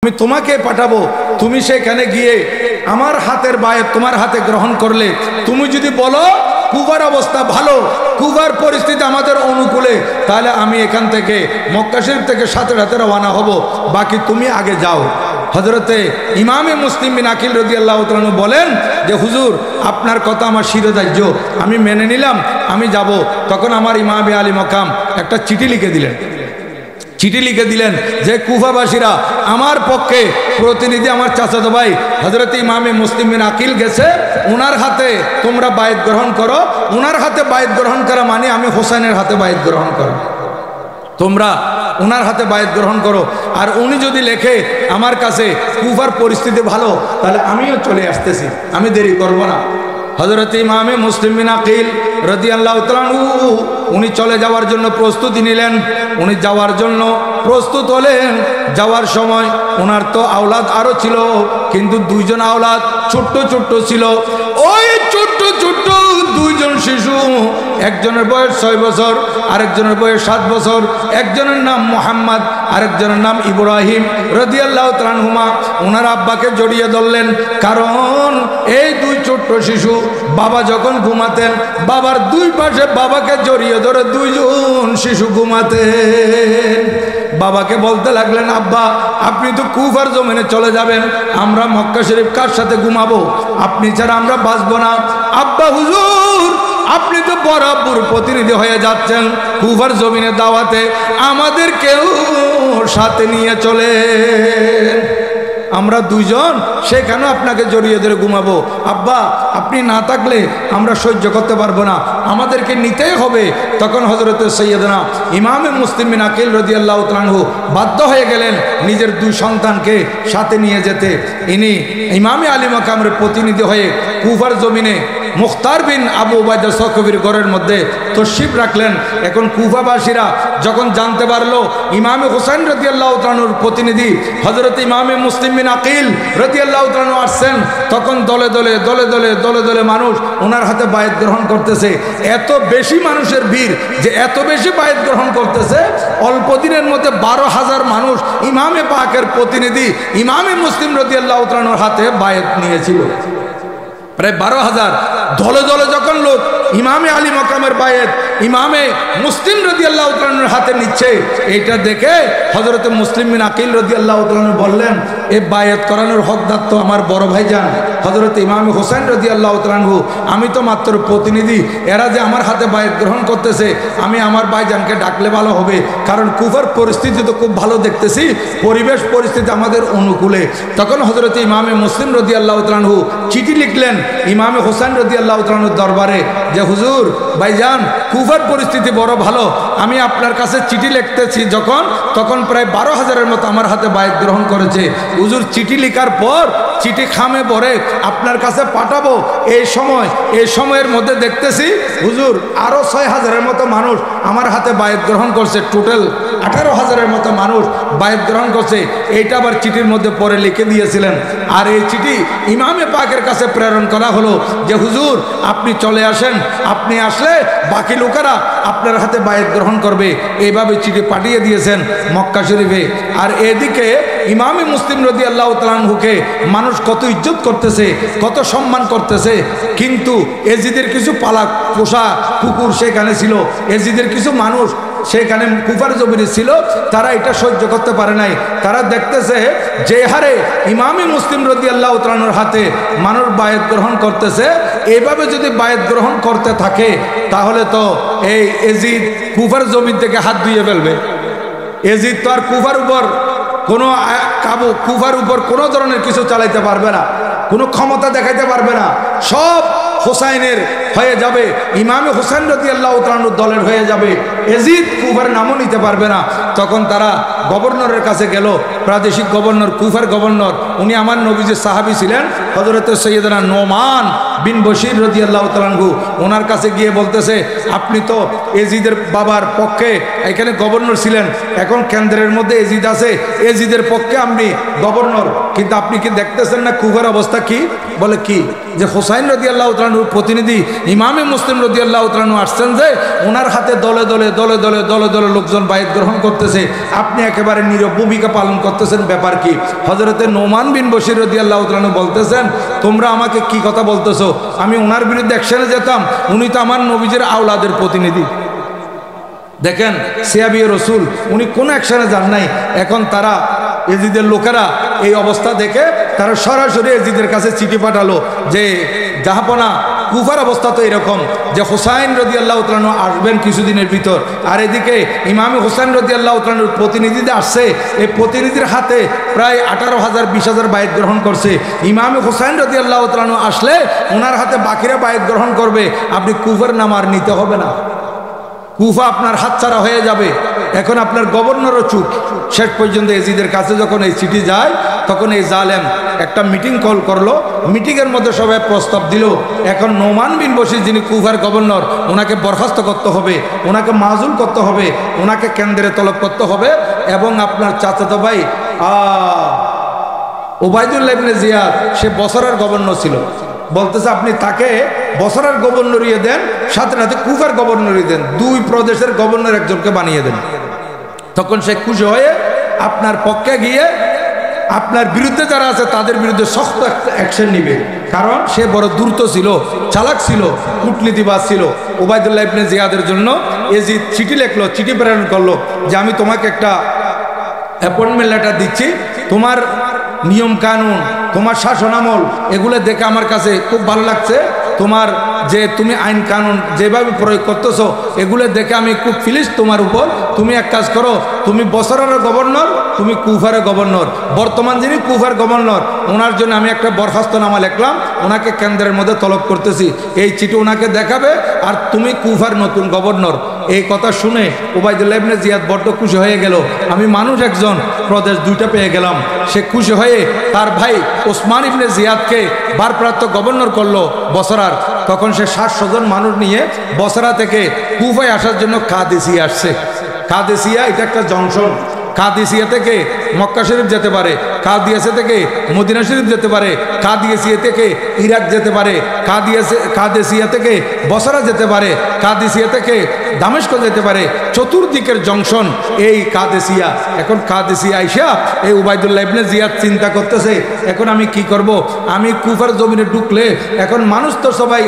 আমি তোমাকে পাঠাবো, তুমি সেখানে গিয়ে আমার হাতের বায়াত তোমার হাতে গ্রহণ করলে, তুমি যদি বলো কুবার অবস্থা ভালো, কুবার পরিস্থিতি আমাদের অনুকূলে, তাহলে আমি এখান থেকে মক্কা শরীফ থেকে সাথে সাথে রওনা হব, বাকি তুমি আগে যাও। হযরতে ইমামে মুসলিম বিন আকিল রাদিয়াল্লাহু তাআলা আনহু বলেন যে হুজুর আপনার কথা আমার শিরোধার্য, আমি মেনে নিলাম, আমি যাব। তখন আমার ইমামে আলী মকাম একটা চিঠি লিখে দিলেন। চিঠি লিখে দিলেন যে কুফাবাসীরা আমার পক্ষে প্রতিনিধি আমার চাচাতো ভাই হযরত ইমামে মুসলিম বিন আকিল গেছে, ওনার হাতে তোমরা বায়াত গ্রহণ করো। ওনার হাতে বায়াত গ্রহণ করা মানে আমি হোসেনের হাতে বায়াত গ্রহণ করো, তোমরা ওনার হাতে বায়াত গ্রহণ করো। আর উনি যদি লেখে আমার কাছে কুফার পরিস্থিতি ভালো, তাহলে আমিও চলে আসতেছি, আমি দেরি করব না। হযরত ইমামে মুসলিম বিন আকিল রাদিয়াল্লাহু তাআলা আনহু উনি চলে যাওয়ার জন্য প্রস্তুতি নিলেন। উনি যাওয়ার জন্য প্রস্তুত হলেন। যাওয়ার সময় ওনার তো আওলাদ আরো ছিল, কিন্তু দুইজন আওলাদ ছোট্ট ছোট্ট ছিল। ওই ছোট্ট ছোট্ট দুইজন শিশু, একজনের বয়স 6 বছর, আরেকজনের বয়স 7 বছর, একজনের নাম মুহাম্মদ, আরেকজনের নাম ইব্রাহিম রাদিয়াল্লাহু তাআলা আনহুমা। ওনার আব্বাকে জড়িয়ে ধরলেন, কারণ এই দুই ছোট্ট শিশু বাবা যখন ঘুমাতেন, বাবার দুই পাশে বাবাকে জড়িয়ে ধরে দুইজন শিশু ঘুমাতেন। বাবাকে বলতে লাগলেন, আব্বা আপনি তো কুফার জমিনে চলে যাবেন, আমরা মক্কা শরীফ কার সাথে ঘুমাবো? আপনি ছাড়া আমরা বাঁচবো না। আব্বা হুজুর আপনি তো বরাবর প্রতিনিধি হয়ে যাচ্ছেন কুফার জমিনে দাওয়াতে, আমাদের কেউ সাথে নিয়ে চলে, আমরা দুইজন সেখানে আপনাকে জড়িয়ে ধরে ঘুমাবো। আব্বা আপনি না থাকলে আমরা সহ্য করতে পারবো না, আমাদেরকে নিতেই হবে। তখন হযরত সৈয়দনা ইমামে মুসলিম বিন আকিল রাদিয়াল্লাহু তাআলা আনহু বাধ্য হয়ে গেলেন নিজের দুই সন্তানকে সাথে নিয়ে যেতে। ইনি ইমামে আলী মাকামের প্রতিনিধি হয়ে কুফার জমিনে মুখতার বিন আবু উবাইদা সখীর ঘরের মধ্যে তশরিফ রাখলেন। এখন কুফাবাসীরা যখন জানতে পারলো ইমামে হোসেন রাদিয়াল্লাহু তাআলা আনহুর প্রতিনিধি হযরত ইমামে মুসলিম বিন আকিল রাদিয়াল্লাহু তাআলা আনহু আসছেন, তখন দলে দলে দলে দলে দলে দলে মানুষ ওনার হাতে বায়াত গ্রহণ করতেছে। এত বেশি মানুষের ভিড় যে এত বেশি বায়াত গ্রহণ করতেছে, অল্প দিনের মধ্যে 12,000 মানুষ ইমামে পাকের প্রতিনিধি ইমামে মুসলিম রাদিয়াল্লাহু তাআলা আনহুর হাতে বায়াত নিয়েছিল। প্রায় 12,000 দলে দলে যখন লোক ইমামে আলী মকামের বায়াত ইমামে মুসলিম রাদিয়াল্লাহু তাআলা আনহুর হাতে নিচ্ছে, এইটা দেখে হযরত মুসলিম বিন আকিল রাদিয়াল্লাহু তাআলা আনহু বললেন, এই বায়াত করানোর হকদার তো আমার বড় ভাইজান হযরত ইমামে হোসেন রাদিয়াল্লাহু তাআলা আনহু, আমি তো মাত্র প্রতিনিধি, এরা যে আমার হাতে বায়াত গ্রহণ করতেছে, আমি আমার ভাইজানকে ডাকলে ভালো হবে, কারণ কুফার পরিস্থিতি তো খুব ভালো দেখতেছি, পরিবেশ পরিস্থিতি আমাদের অনুকূলে। তখন হযরত ইমামে মুসলিম রাদিয়াল্লাহু তাআলা আনহু চিঠি লিখলেন ইমামে হোসেন রাদিয়াল্লাহু তাআলা আনহুর দরবারে যে হুজুর ভাইজান কুফার পরিস্থিতি বড় ভালো, আমি আপনার কাছে চিঠি লিখতেছি যখন, তখন প্রায় 12,000-এর মতো আমার হাতে বায়াত গ্রহণ করেছে। হুজুর চিঠি লেখার পর চিঠি খামে ভরে আপনার কাছে পাঠাবো, এই সময়ের মধ্যে দেখতেছি হুজুর আরো 6,000-এর মতো মানুষ আমার হাতে বায়াত গ্রহণ করছে, টোটাল 18,000-এর মতো মানুষ বায়াত গ্রহণ করছে। এইটা আবার চিঠির মধ্যে পরে লিখে দিয়েছিলেন। আর এই চিঠি ইমামে পাকের কাছে প্রেরণ করা হলো যে হুজুর আপনি চলে আসেন, আপনি আসলে বাকি লোকেরা আপনার হাতে বায়াত গ্রহণ করবে, এইভাবে চিঠি পাঠিয়ে দিয়েছেন মক্কা শরীফে। আর এদিকে ইমামে মুসলিম রাদিয়াল্লাহু তাআলা আনহুকে মানুষ কত ইজ্জত করতেছে, কত সম্মান করতেছে, কিন্তু এজিদের কিছু পালাক পোষা কুকুর সেখানে ছিল, এজিদের কিছু মানুষ সেখানে কুফার জমিনে ছিল, তারা এটা সহ্য করতে পারে নাই। তারা দেখতেছে যে হারে ইমামে মুসলিম রাদিয়াল্লাহু তাআলা আনহুর হাতে মানুষ বায়াত গ্রহণ করতেছে, এইভাবে যদি বায়াত গ্রহণ করতে থাকে তাহলে তো এই এজিদ কুফার জমিন থেকে হাত ধুয়ে ফেলবে। এজিদ তো আর কুফার উপর কোনো কুফার উপর কোনো ধরনের কিছু চালাইতে পারবে না, কোনো ক্ষমতা দেখাইতে পারবে না, সব হোসাইনের হয়ে যাবে, ইমামে হোসেন রাদিয়াল্লাহু তাআলা আনহুর দলের হয়ে যাবে, এজিদ কুফার নামও নিতে পারবে না। তখন তারা গভর্নরের কাছে গেল, প্রাদেশিক গভর্নর, কুফার গভর্নর, উনি আমার নবীজির সাহাবী ছিলেন হযরত সৈয়দনা নোমান বিন বশির রাদিয়াল্লাহু তাআলা আনহু ওনার কাছে গিয়ে বলতেছে, আপনি তো এজিদের বাবার পক্ষে এখানে গভর্নর ছিলেন, এখন কেন্দ্রের মধ্যে এজিদ আছে, এজিদের পক্ষে আপনি গভর্নর, কিন্তু আপনি কি দেখতেছেন না কুফার অবস্থা কি? বলে কি? যে হুসাইন রাদিয়াল্লাহু তাআলা আনহুর প্রতিনিধি ইমামে মুসলিম রাদিয়াল্লাহু তাআলা আনহু আসছেন, যে ওনার হাতে দলে দলে দলে দলে দলে দলে লোকজন বায়াত গ্রহণ করতেছে, আপনি একেবারে নীরব ভূমিকা পালন করতেছেন, ব্যাপার কি? হযরতে নোমান বিন বশির রাদিয়াল্লাহু তাআলা আনহু বলতেছেন, তোমরা আমাকে কি কথা বলতেছো? আমি ওনার বিরুদ্ধে অ্যাকশনে যেতাম, উনি তো আমার নবীজির আওলাদের প্রতিনিধি। দেখেন সিয়াবি রসুল উনি কোনো অ্যাকশনে যান নাই। এখন তারা এজিদের লোকেরা এই অবস্থা দেখে তারা সরাসরি এজিদের কাছে চিঠি পাঠালো যে জাহাপনা কুফার অবস্থা তো এরকম যে হুসাইন রাদিয়াল্লাহু তাআলা আনহু আসবেন কিছুদিনের ভিতর, আর এদিকে ইমামে হুসাইন রাদিয়াল্লাহু তাআলা আনহুর প্রতিনিধিদের আসছে, এই প্রতিনিধির হাতে প্রায় 18,000 20,000 বায়াত গ্রহণ করছে। ইমামে হুসাইন রাদিয়াল্লাহু তাআলা আনহু আসলে ওনার হাতে বাকিরা বায়াত গ্রহণ করবে, আপনি কুফার নাম আর নিতে হবে না, কুফা আপনার হাতছাড়া হয়ে যাবে। এখন আপনার গভর্নরও চুপ। শেষ পর্যন্ত এজিদের কাছে যখন এই চিঠি যায়, তখন এই জালেম একটা মিটিং কল করলো। মিটিংয়ের মধ্যে সবাই প্রস্তাব দিল, এখন নোমান বিন বশির যিনি কুফার গভর্নর, ওনাকে বরখাস্ত করতে হবে, ওনাকে মাজুল করতে হবে, ওনাকে কেন্দ্রে তলব করতে হবে, এবং আপনার চাচাতো ভাই ওবায়দুল্লাহ ইবনে জিয়াদ, সে বসরার গভর্নর ছিল, বলতেছে আপনি তাকে বসরার গভর্নরিয়ে দেন, সাথে সাথে কুফার গভর্নরিয়ে দেন, দুই প্রদেশের গভর্নর একজনকে বানিয়ে দেন। তখন সে খুশি হয়ে আপনার পক্ষে গিয়ে আপনার বিরুদ্ধে যারা আছে তাদের বিরুদ্ধে শক্ত অ্যাকশন নিবে, কারণ সে বড় দ্রুত ছিল, চালাক ছিল, কূটনীতিবাজ ছিল। ওবায়দুল্লাহ ইবনে জিয়াদের জন্য এজিদ চিঠি লিখলো, চিঠি প্রেরণ করলো যে আমি তোমাকে একটা অ্যাপয়েন্টমেন্ট লেটার দিচ্ছি, তোমার নিয়ম কানুন, তোমার শাসন আমল, এগুলো দেখে আমার কাছে খুব ভালো লাগছে, তোমার যে তুমি আইন কানুন যেভাবে প্রয়োগ করতেছো এগুলো দেখে আমি খুব ফিলিস তোমার উপর। তুমি এক কাজ করো, তুমি বসরার গভর্নর, তুমি কুফারের গভর্নর, বর্তমান যিনি কুফার গভর্নর ওনার জন্য আমি একটা বরখাস্তনামা লিখলাম, ওনাকে কেন্দ্রের মধ্যে তলব করতেছি, এই চিঠি ওনাকে দেখাবে, আর তুমি কুফার নতুন গভর্নর। এই কথা শুনে ওবায়দুল্লাহ ইবনে জিয়াদ বড্ড খুশি হয়ে গেল, আমি মানুষ একজন, প্রদেশ দুইটা পেয়ে গেলাম। সে খুশি হয়ে তার ভাই ওসমান ইবনে জিয়াদকে ভারপ্রাপ্ত গভর্নর করলো বসরার। তখন সে 700 জন মানুষ নিয়ে বসরা থেকে কুফায় আসার জন্য কাদেসিয়া আসছে। কাদেসিয়া এটা একটা জংশন, কাদেসিয়া থেকে মক্কা শরীফ যেতে পারে, কাদিয়াসা থেকে মদিনা শরীফ যেতে পারে, কাদিয়াসিয়া থেকে ইরাক যেতে পারে, কাদেসিয়া থেকে বসরা যেতে পারে, কাদেসিয়া থেকে দামেস্ক যেতে পারে, চতুর্দিকের জংশন এই কাদেসিয়া। এখন কাদেসিয়া আইসা এই ওবায়দুল্লাহ ইবনে জিয়াদ চিন্তা করতেছে, এখন আমি কি করব, আমি কুফার জমিনে ঢুকলে এখন মানুষ তো সবাই